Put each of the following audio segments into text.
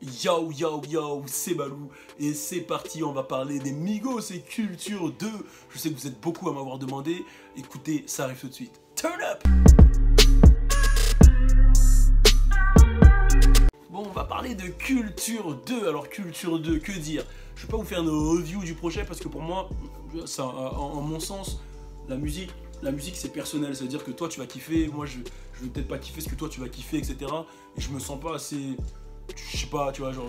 Yo yo yo, c'est Balou et c'est parti, on va parler des Migos et Culture 2. Je sais que vous êtes beaucoup à m'avoir demandé, écoutez, ça arrive tout de suite. Turn up! Bon, on va parler de Culture 2. Alors Culture 2, que dire? Je vais pas vous faire une review du projet parce que pour moi, ça, en mon sens, la musique c'est personnel, ça veut dire que toi tu vas kiffer, moi je vais peut-être pas kiffer ce que toi tu vas kiffer, etc. Et je me sens pas assez, je sais pas, tu vois, genre,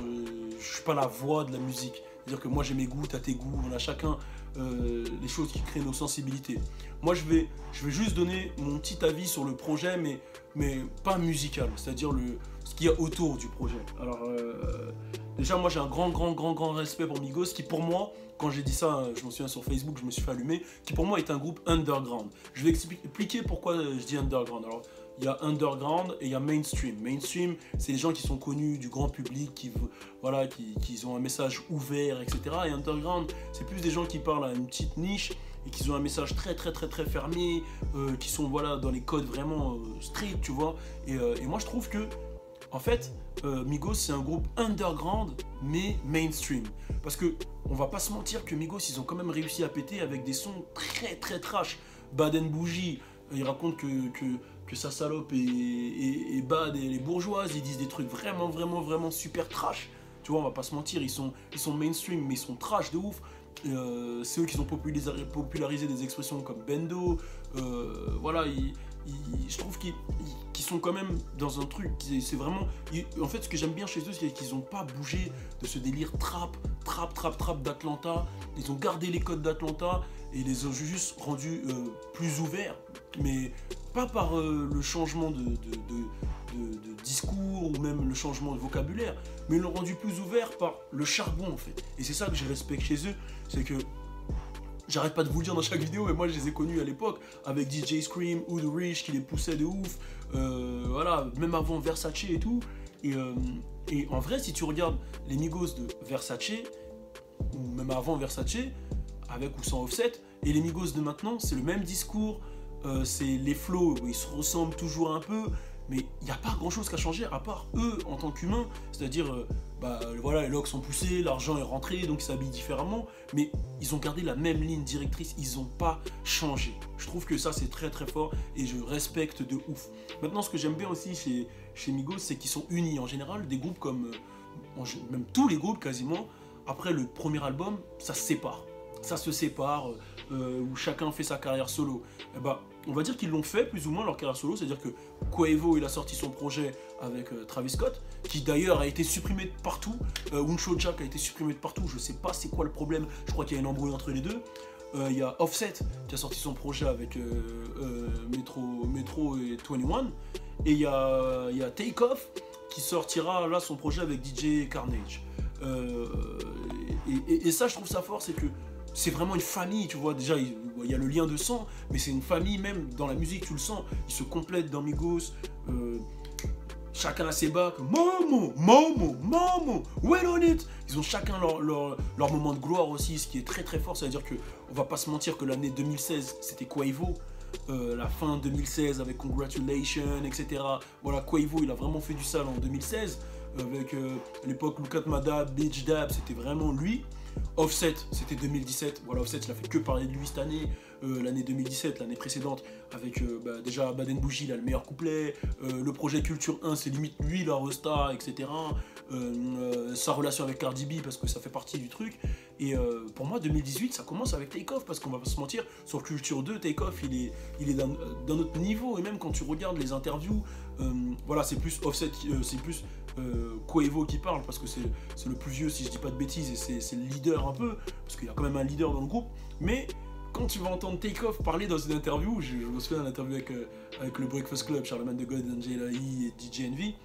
je suis pas la voix de la musique. C'est-à-dire que moi j'ai mes goûts, t'as tes goûts, on a chacun les choses qui créent nos sensibilités. Moi je vais juste donner mon petit avis sur le projet, mais pas musical, c'est-à-dire ce qu'il y a autour du projet. Alors déjà moi j'ai un grand respect pour Migos, qui pour moi, quand j'ai dit ça, je m'en souviens sur Facebook, je me suis fait allumer, qui pour moi est un groupe underground. Je vais expliquer pourquoi je dis underground. Alors, il y a underground et il y a mainstream. Mainstream, c'est les gens qui sont connus du grand public, qui ont un message ouvert, etc. Et underground, c'est plus des gens qui parlent à une petite niche et qui ont un message très fermé, qui sont dans les codes vraiment stricts, tu vois. Et moi, je trouve que, en fait, Migos, c'est un groupe underground, mais mainstream. Parce que, on va pas se mentir que Migos, ils ont quand même réussi à péter avec des sons très trash. Bad and Bougie, il raconte que sa salope est bad et les bourgeoises, ils disent des trucs vraiment super trash. Tu vois, on va pas se mentir, ils sont mainstream, mais ils sont trash de ouf. C'est eux qui ont popularisé des expressions comme bendo. Je trouve qu'ils sont quand même dans un truc, c'est vraiment... En fait, ce que j'aime bien chez eux, c'est qu'ils n'ont pas bougé de ce délire trap d'Atlanta. Ils ont gardé les codes d'Atlanta et ils les ont juste rendus plus ouverts, mais pas par le changement de discours ou même le changement de vocabulaire, mais ils l'ont rendu plus ouvert par le charbon, en fait. Et c'est ça que je respecte chez eux, c'est que j'arrête pas de vous le dire dans chaque vidéo, mais moi je les ai connus à l'époque avec DJ Scream ou The Rich qui les poussait de ouf, même avant Versace et tout. Et en vrai, si tu regardes les Migos de Versace, ou même avant Versace, avec ou sans Offset, et les Migos de maintenant, c'est le même discours, c'est les flows, ils se ressemblent toujours un peu, mais il n'y a pas grand chose qu'à changer à part eux en tant qu'humains, c'est-à-dire les locks sont poussés, l'argent est rentré, donc ils s'habillent différemment, mais ils ont gardé la même ligne directrice, ils n'ont pas changé. Je trouve que ça c'est très fort et je respecte de ouf. Maintenant, ce que j'aime bien aussi chez Migos, c'est qu'ils sont unis. En général, des groupes comme, même tous les groupes quasiment, après le premier album, ça se sépare, où chacun fait sa carrière solo. On va dire qu'ils l'ont fait plus ou moins leur carrière solo, c'est-à-dire que Quavo il a sorti son projet avec Travis Scott, qui d'ailleurs a été supprimé de partout, Unsho Jack a été supprimé de partout, je sais pas c'est quoi le problème, je crois qu'il y a une embrouille entre les deux. Il y a Offset qui a sorti son projet avec Metro et 21, et il y a Takeoff qui sortira là son projet avec DJ Carnage. Et ça, je trouve ça fort, c'est que c'est vraiment une famille, tu vois. Déjà, il y a le lien de sang, mais c'est une famille même dans la musique, tu le sens. Ils se complètent dans Migos. Chacun a ses bacs. Momo, well on it. Ils ont chacun leur moment de gloire aussi, ce qui est très fort. C'est-à-dire que on va pas se mentir que l'année 2016, c'était Quavo. La fin 2016 avec Congratulations, etc. Voilà, Quavo, il a vraiment fait du sale en 2016. Avec l'époque Look at Madab, Bitch Dab, c'était vraiment lui. Offset, c'était 2017. Voilà, Offset, il a fait que parler de lui cette année. L'année 2017, l'année précédente, avec déjà Bad and Bougie, il a le meilleur couplet. Le projet Culture 1, c'est limite lui, la resta, etc. Sa relation avec Cardi B, parce que ça fait partie du truc. Et pour moi, 2018, ça commence avec Takeoff, parce qu'on va pas se mentir, sur Culture 2, Takeoff, il est d'un autre niveau. Et même quand tu regardes les interviews, c'est plus Offset, c'est plus Quavo qui parle, parce que c'est le plus vieux, si je dis pas de bêtises, et c'est le leader un peu, parce qu'il y a quand même un leader dans le groupe. Mais quand tu vas entendre Takeoff parler dans une interview, je me souviens d'une interview avec le Breakfast Club, Charlemagne de God, Angela Yee et DJ Envy,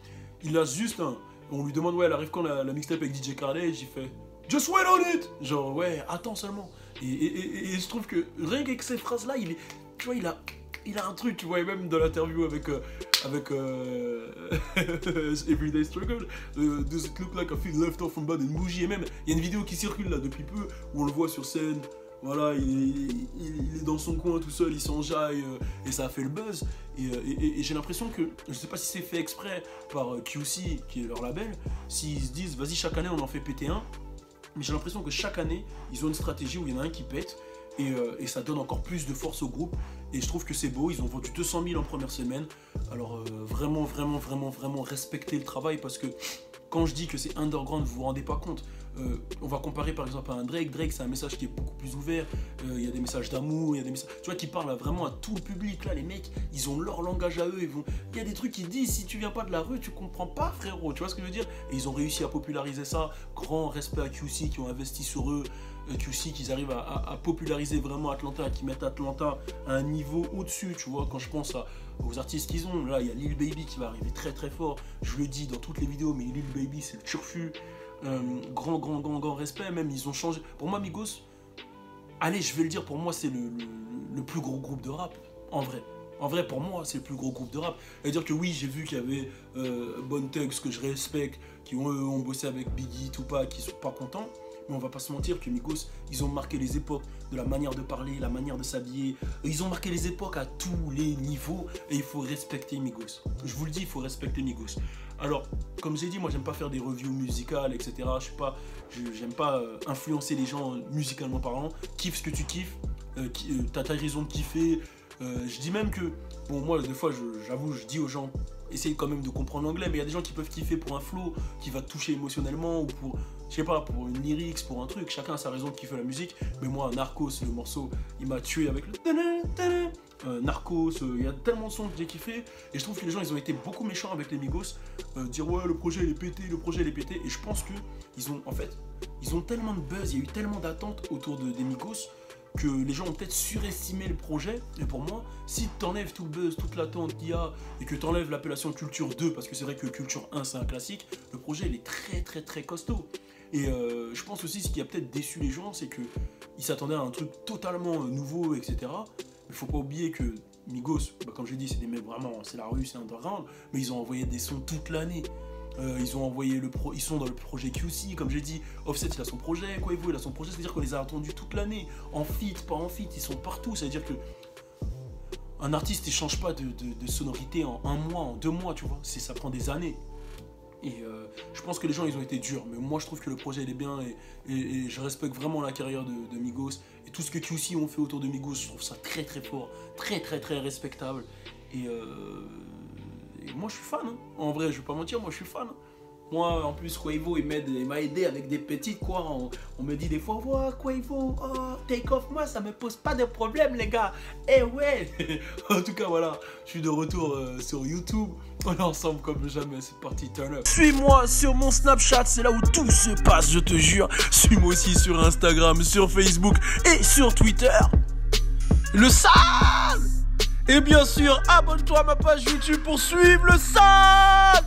il a juste on lui demande elle arrive quand la mixtape avec DJ Carnage, il fait Just wait on it, genre ouais, attends seulement. Et je trouve que rien qu'avec ces phrases là, tu vois, il a un truc, tu vois, et même dans l'interview avec Everyday Struggle, Does it look like I feel left off from Bad and Bougie, et même il y a une vidéo qui circule là depuis peu où on le voit sur scène voilà, il est dans son coin tout seul, il s'enjaille et ça a fait le buzz. Et j'ai l'impression que, je sais pas si c'est fait exprès par QC, qui est leur label, s'ils se disent vas-y chaque année on en fait péter un, mais j'ai l'impression que chaque année ils ont une stratégie où il y en a un qui pète et ça donne encore plus de force au groupe. Et je trouve que c'est beau, ils ont vendu 200 000 en première semaine. Alors vraiment respectez le travail parce que quand je dis que c'est underground, vous vous rendez pas compte. On va comparer par exemple à un Drake. Drake, c'est un message qui est beaucoup plus ouvert. Il y a des messages d'amour, il y a des messages, tu vois, qui parlent vraiment à tout le public. Là, les mecs, ils ont leur langage à eux. Il y a des trucs qu'ils disent, si tu viens pas de la rue, tu comprends pas, frérot. Tu vois ce que je veux dire? Et ils ont réussi à populariser ça. Grand respect à QC qui ont investi sur eux. QC, qu'ils arrivent à populariser vraiment Atlanta, qui mettent Atlanta à un niveau au-dessus, tu vois. Quand je pense aux artistes qu'ils ont, là, il y a Lil Baby qui va arriver très très fort. Je le dis dans toutes les vidéos, mais Lil Baby, c'est le turfu. Grand respect, même ils ont changé. Pour moi, Migos, allez, je vais le dire, pour moi, c'est le plus gros groupe de rap, en vrai. En vrai, pour moi, c'est le plus gros groupe de rap. C'est-à-dire que oui, j'ai vu qu'il y avait Bone Thugs, que je respecte, qui ont bossé avec Biggie, Tupac, qui sont pas contents. Mais on va pas se mentir que Migos, ils ont marqué les époques de la manière de parler, la manière de s'habiller. Ils ont marqué les époques à tous les niveaux et il faut respecter Migos. Je vous le dis, il faut respecter Migos. Alors, comme j'ai dit, moi j'aime pas faire des reviews musicales, etc. J'aime pas influencer les gens musicalement parlant. Kiffe ce que tu kiffes, t'as ta raison de kiffer. Je dis même que, bon, moi des fois, j'avoue, je dis aux gens, essayez quand même de comprendre l'anglais, mais il y a des gens qui peuvent kiffer pour un flow qui va te toucher émotionnellement ou pour, je sais pas, pour une lyrics, pour un truc. Chacun a sa raison de kiffer la musique. Mais moi, Narcos, le morceau, il m'a tué avec le Narcos. Il y a tellement de sons que j'ai kiffé. Et je trouve que les gens, ils ont été beaucoup méchants avec les Migos. Dire ouais, le projet il est pété, le projet il est pété. Et je pense que ils ont tellement de buzz, il y a eu tellement d'attentes autour des Migos que les gens ont peut-être surestimé le projet. Et pour moi, si tu enlèves tout le buzz, toute l'attente qu'il y a, et que tu enlèves l'appellation Culture 2, parce que c'est vrai que Culture 1 c'est un classique, le projet il est très costaud. Et je pense aussi ce qui a peut-être déçu les gens, c'est qu'ils s'attendaient à un truc totalement nouveau, etc. Il faut pas oublier que Migos, comme je l'ai dit, c'est des mecs vraiment, c'est la rue, c'est underground, mais ils ont envoyé des sons toute l'année. Ils ont envoyé ils sont dans le projet QC, comme j'ai dit. Offset il a son projet, Quavo il a son projet, c'est-à-dire qu'on les a attendus toute l'année, en feat, pas en feat, ils sont partout. C'est-à-dire que un artiste il change pas de sonorité en 1 mois, en 2 mois, tu vois, ça prend des années. Et je pense que les gens ils ont été durs, mais moi je trouve que le projet il est bien et je respecte vraiment la carrière de Migos et tout ce que QC ont fait autour de Migos, je trouve ça très fort, très respectable. Et moi je suis fan, hein. En vrai je vais pas mentir, moi je suis fan. Moi en plus Quavo il m'a aidé avec des petites quoi, on me dit des fois ouais, Quavo, oh, take off, moi ça me pose pas de problème les gars. Eh ouais. En tout cas voilà, je suis de retour sur YouTube, on est ensemble comme jamais, c'est parti, turn up. Suis-moi sur mon Snapchat, c'est là où tout se passe, je te jure. Suis-moi aussi sur Instagram, sur Facebook et sur Twitter. Le sale. Et bien sûr, abonne-toi à ma page YouTube pour suivre le sale.